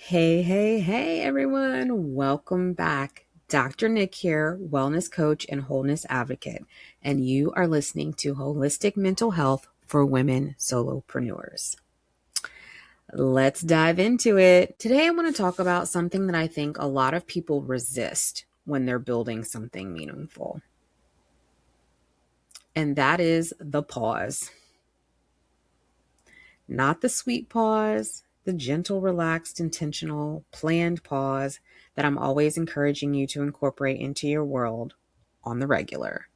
Hey, everyone. Welcome back. Dr. Nick here, wellness coach and wholeness advocate, and you are listening to Holistic Mental Health for Women Solopreneurs. Let's dive into it. Today, I want to talk about something that I think a lot of people resist when they're building something meaningful, and that is the pause. Not the sweet pause, the gentle, relaxed, intentional, planned pause that I'm always encouraging you to incorporate into your world on the regular.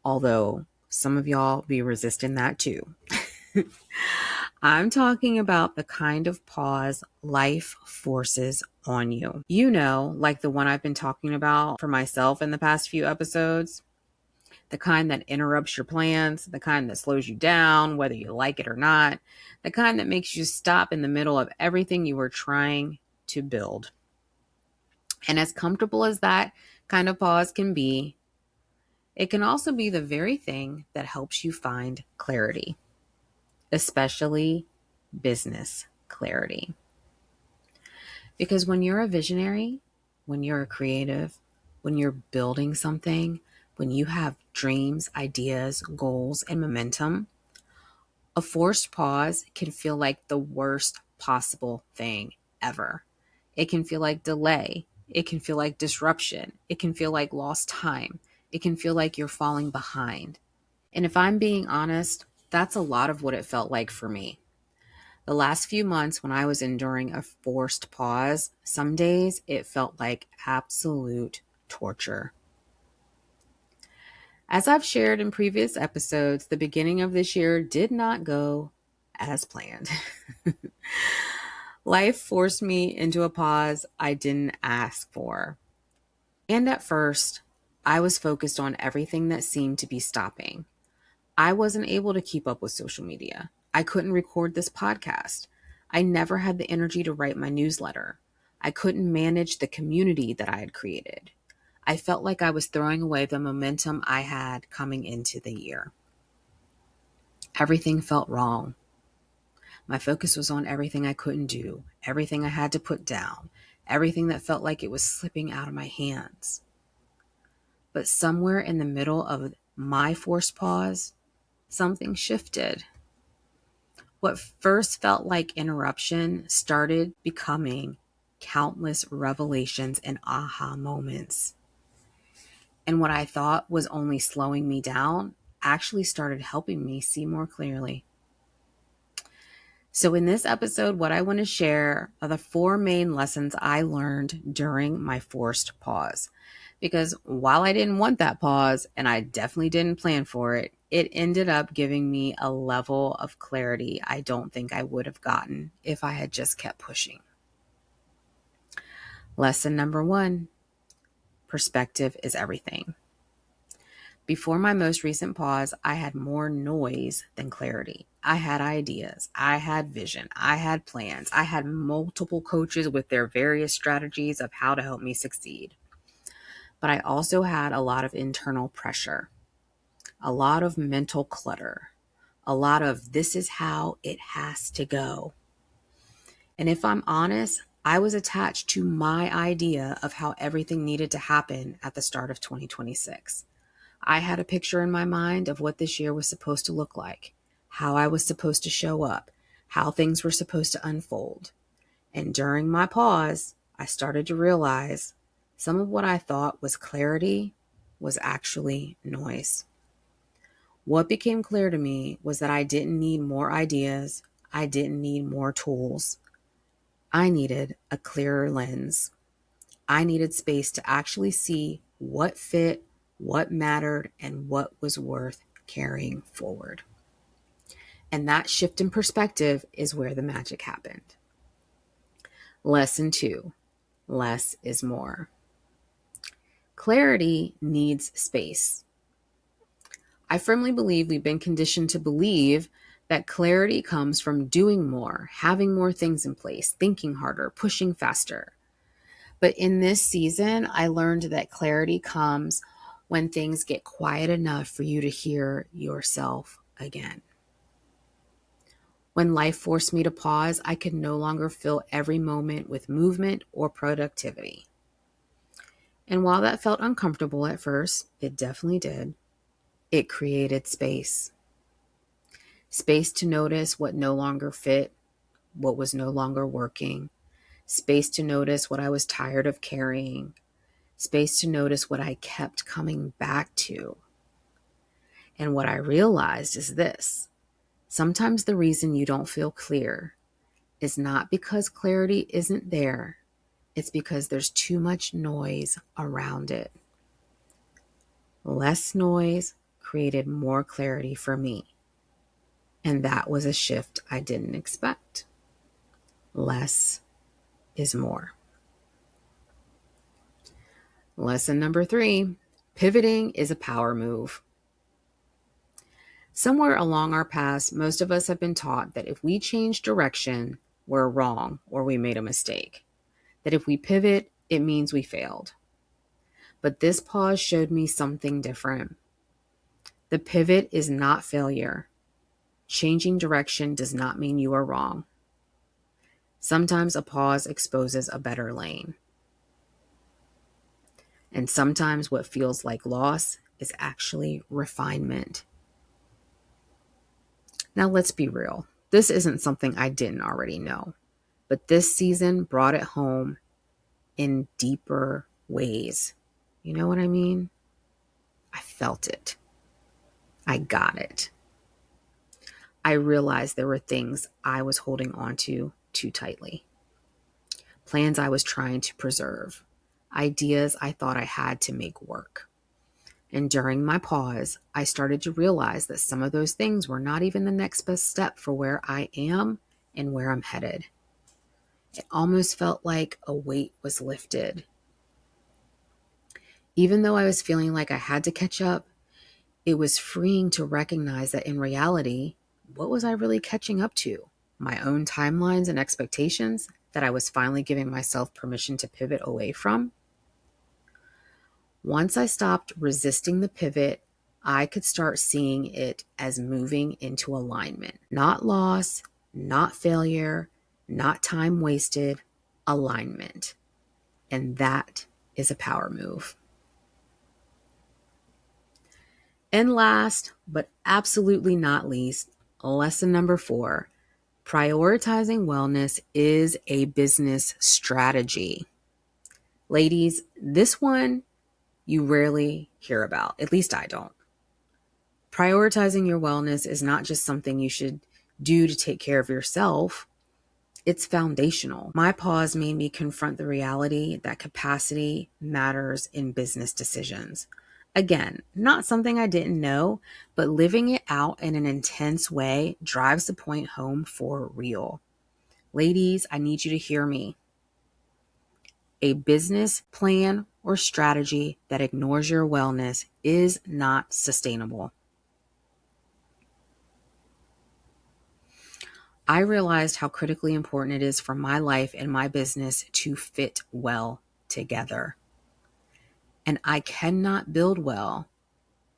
Although some of y'all be resisting that too. I'm talking about the kind of pause life forces on you. You know, like the one I've been talking about for myself in the past few episodes. The kind that interrupts your plans, the kind that slows you down, whether you like it or not, the kind that makes you stop in the middle of everything you were trying to build. And as comfortable as that kind of pause can be, it can also be the very thing that helps you find clarity, especially business clarity. Because when you're a visionary, when you're a creative, when you're building something, when you have dreams, ideas, goals, and momentum, a forced pause can feel like the worst possible thing ever. It can feel like delay. It can feel like disruption. It can feel like lost time. It can feel like you're falling behind. And if I'm being honest, that's a lot of what it felt like for me. The last few months when I was enduring a forced pause, some days it felt like absolute torture. As I've shared in previous episodes, the beginning of this year did not go as planned. Life forced me into a pause I didn't ask for. And at first, I was focused on everything that seemed to be stopping. I wasn't able to keep up with social media. I couldn't record this podcast. I never had the energy to write my newsletter. I couldn't manage the community that I had created. I felt like I was throwing away the momentum I had coming into the year. Everything felt wrong. My focus was on everything I couldn't do, everything I had to put down, everything that felt like it was slipping out of my hands. But somewhere in the middle of my forced pause, something shifted. What first felt like interruption started becoming countless revelations and aha moments. And what I thought was only slowing me down actually started helping me see more clearly. So in this episode, what I want to share are the 4 main lessons I learned during my forced pause. Because while I didn't want that pause, and I definitely didn't plan for it, it ended up giving me a level of clarity I don't think I would have gotten if I had just kept pushing. Lesson number 1, perspective is everything. Before my most recent pause, I had more noise than clarity. I had ideas. I had vision. I had plans. I had multiple coaches with their various strategies of how to help me succeed. But I also had a lot of internal pressure, a lot of mental clutter, a lot of this is how it has to go. And if I'm honest, I was attached to my idea of how everything needed to happen at the start of 2026. I had a picture in my mind of what this year was supposed to look like, how I was supposed to show up, how things were supposed to unfold. And during my pause, I started to realize some of what I thought was clarity was actually noise. What became clear to me was that I didn't need more ideas. I didn't need more tools. I needed a clearer lens. I needed space to actually see what fit, what mattered, and what was worth carrying forward. And that shift in perspective is where the magic happened. Lesson 2, less is more. Clarity needs space. I firmly believe we've been conditioned to believe that clarity comes from doing more, having more things in place, thinking harder, pushing faster. But in this season, I learned that clarity comes when things get quiet enough for you to hear yourself again. When life forced me to pause, I could no longer fill every moment with movement or productivity. And while that felt uncomfortable at first, it definitely did, it created space. Space to notice what no longer fit, what was no longer working. Space to notice what I was tired of carrying. Space to notice what I kept coming back to. And what I realized is this: sometimes the reason you don't feel clear is not because clarity isn't there, it's because there's too much noise around it. Less noise created more clarity for me. And that was a shift I didn't expect. Less is more. Lesson number 3, pivoting is a power move. Somewhere along our paths, most of us have been taught that if we change direction, we're wrong or we made a mistake. That if we pivot, it means we failed. But this pause showed me something different. The pivot is not failure. Changing direction does not mean you are wrong. Sometimes a pause exposes a better lane. And sometimes what feels like loss is actually refinement. Now let's be real. This isn't something I didn't already know, but this season brought it home in deeper ways. You know what I mean? I felt it. I got it. I realized there were things I was holding on to too tightly. Plans I was trying to preserve. Ideas I thought I had to make work. And during my pause, I started to realize that some of those things were not even the next best step for where I am and where I'm headed. It almost felt like a weight was lifted. Even though I was feeling like I had to catch up, it was freeing to recognize that in reality, what was I really catching up to? My own timelines and expectations that I was finally giving myself permission to pivot away from? Once I stopped resisting the pivot, I could start seeing it as moving into alignment. Not loss, not failure, not time wasted, alignment. And that is a power move. And last, but absolutely not least, lesson number 4, prioritizing wellness is a business strategy. Ladies, this one you rarely hear about. At least I don't. Prioritizing your wellness is not just something you should do to take care of yourself. It's foundational. My pause made me confront the reality that capacity matters in business decisions. Again, not something I didn't know, but living it out in an intense way drives the point home for real. Ladies, I need you to hear me. A business plan or strategy that ignores your wellness is not sustainable. I realized how critically important it is for my life and my business to fit well together. And I cannot build well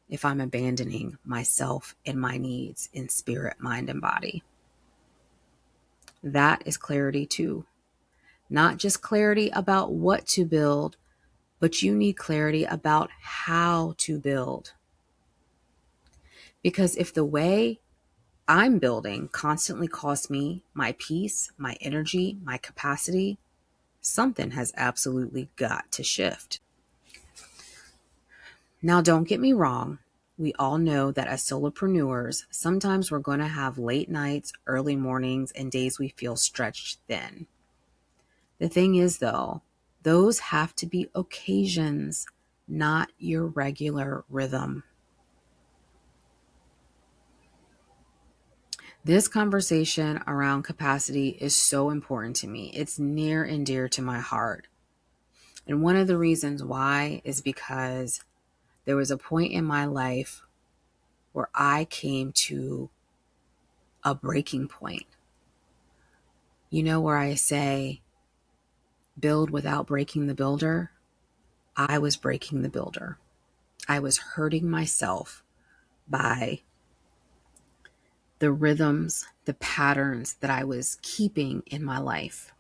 if I'm abandoning myself and my needs in spirit, mind, and body. That is clarity too. Not just clarity about what to build, but you need clarity about how to build. Because if the way I'm building constantly costs me my peace, my energy, my capacity, something has absolutely got to shift. Now, don't get me wrong. We all know that as solopreneurs, sometimes we're going to have late nights, early mornings, and days we feel stretched thin. The thing is, though, those have to be occasions, not your regular rhythm. This conversation around capacity is so important to me. It's near and dear to my heart. And one of the reasons why is because there was a point in my life where I came to a breaking point. You know, where I say, build without breaking the builder? I was breaking the builder. I was hurting myself by the rhythms, the patterns that I was keeping in my life.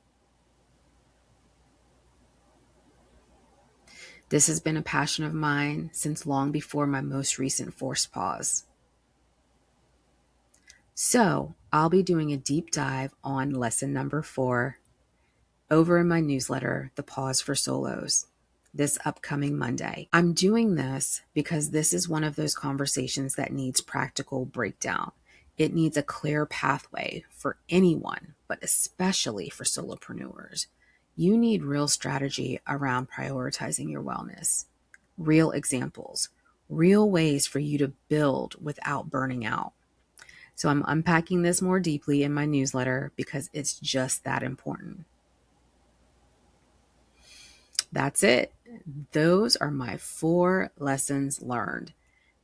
This has been a passion of mine since long before my most recent forced pause. So I'll be doing a deep dive on lesson number 4 over in my newsletter, The Pause for Solos, this upcoming Monday. I'm doing this because this is one of those conversations that needs practical breakdown. It needs a clear pathway for anyone, but especially for solopreneurs. You need real strategy around prioritizing your wellness, real examples, real ways for you to build without burning out. So I'm unpacking this more deeply in my newsletter because it's just that important. That's it. Those are my 4 lessons learned.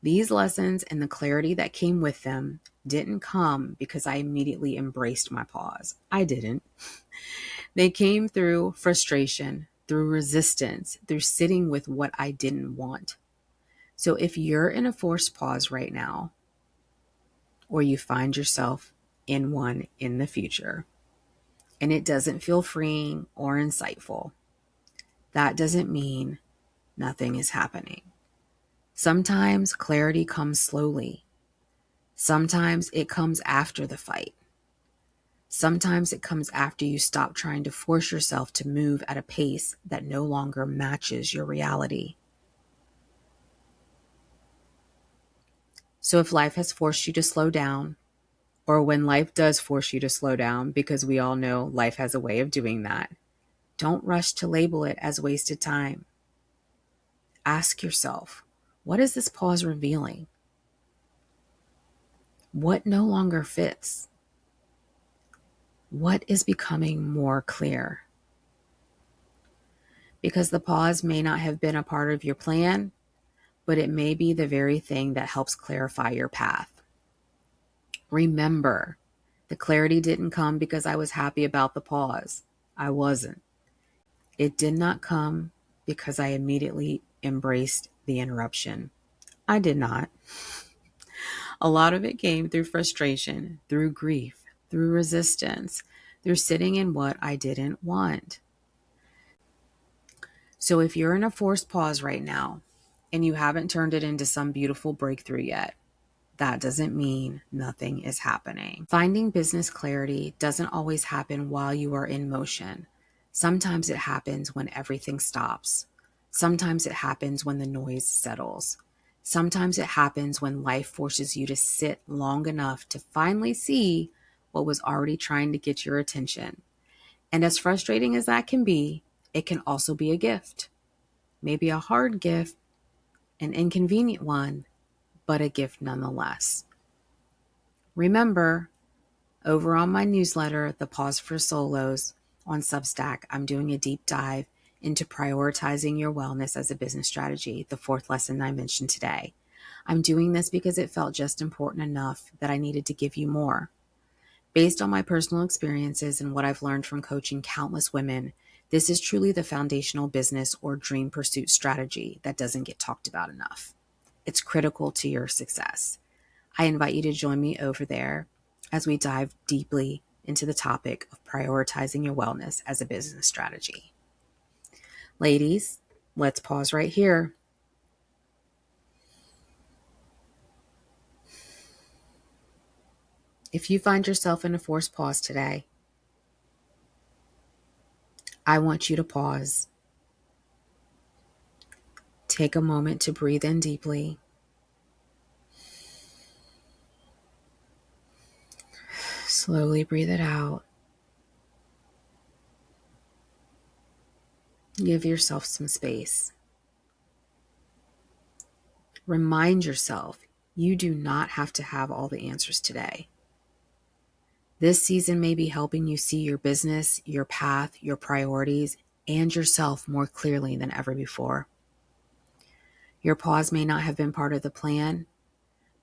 These lessons and the clarity that came with them didn't come because I immediately embraced my pause. I didn't. They came through frustration, through resistance, through sitting with what I didn't want. So if you're in a forced pause right now, or you find yourself in one in the future, and it doesn't feel freeing or insightful, that doesn't mean nothing is happening. Sometimes clarity comes slowly. Sometimes it comes after the fight. Sometimes it comes after you stop trying to force yourself to move at a pace that no longer matches your reality. So if life has forced you to slow down, or when life does force you to slow down, because we all know life has a way of doing that, don't rush to label it as wasted time. Ask yourself, what is this pause revealing? What no longer fits? What is becoming more clear? Because the pause may not have been a part of your plan, but it may be the very thing that helps clarify your path. Remember, the clarity didn't come because I was happy about the pause. I wasn't. It did not come because I immediately embraced the interruption. I did not. A lot of it came through frustration, through grief, through resistance, through sitting in what I didn't want. So if you're in a forced pause right now and you haven't turned it into some beautiful breakthrough yet, that doesn't mean nothing is happening. Finding business clarity doesn't always happen while you are in motion. Sometimes it happens when everything stops. Sometimes it happens when the noise settles. Sometimes it happens when life forces you to sit long enough to finally see what was already trying to get your attention. And as frustrating as that can be, it can also be a gift. Maybe a hard gift, an inconvenient one, but a gift nonetheless. Remember, over on my newsletter, The Pause for Solos on Substack, I'm doing a deep dive into prioritizing your wellness as a business strategy, the 4th lesson I mentioned today. I'm doing this because it felt just important enough that I needed to give you more. Based on my personal experiences and what I've learned from coaching countless women, this is truly the foundational business or dream pursuit strategy that doesn't get talked about enough. It's critical to your success. I invite you to join me over there as we dive deeply into the topic of prioritizing your wellness as a business strategy. Ladies, let's pause right here. If you find yourself in a forced pause today, I want you to pause. Take a moment to breathe in deeply. Slowly breathe it out. Give yourself some space. Remind yourself you do not have to have all the answers today. This season may be helping you see your business, your path, your priorities, and yourself more clearly than ever before. Your pause may not have been part of the plan,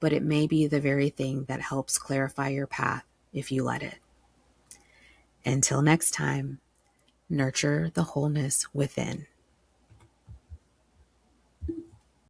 but it may be the very thing that helps clarify your path if you let it. Until next time, nurture the wholeness within.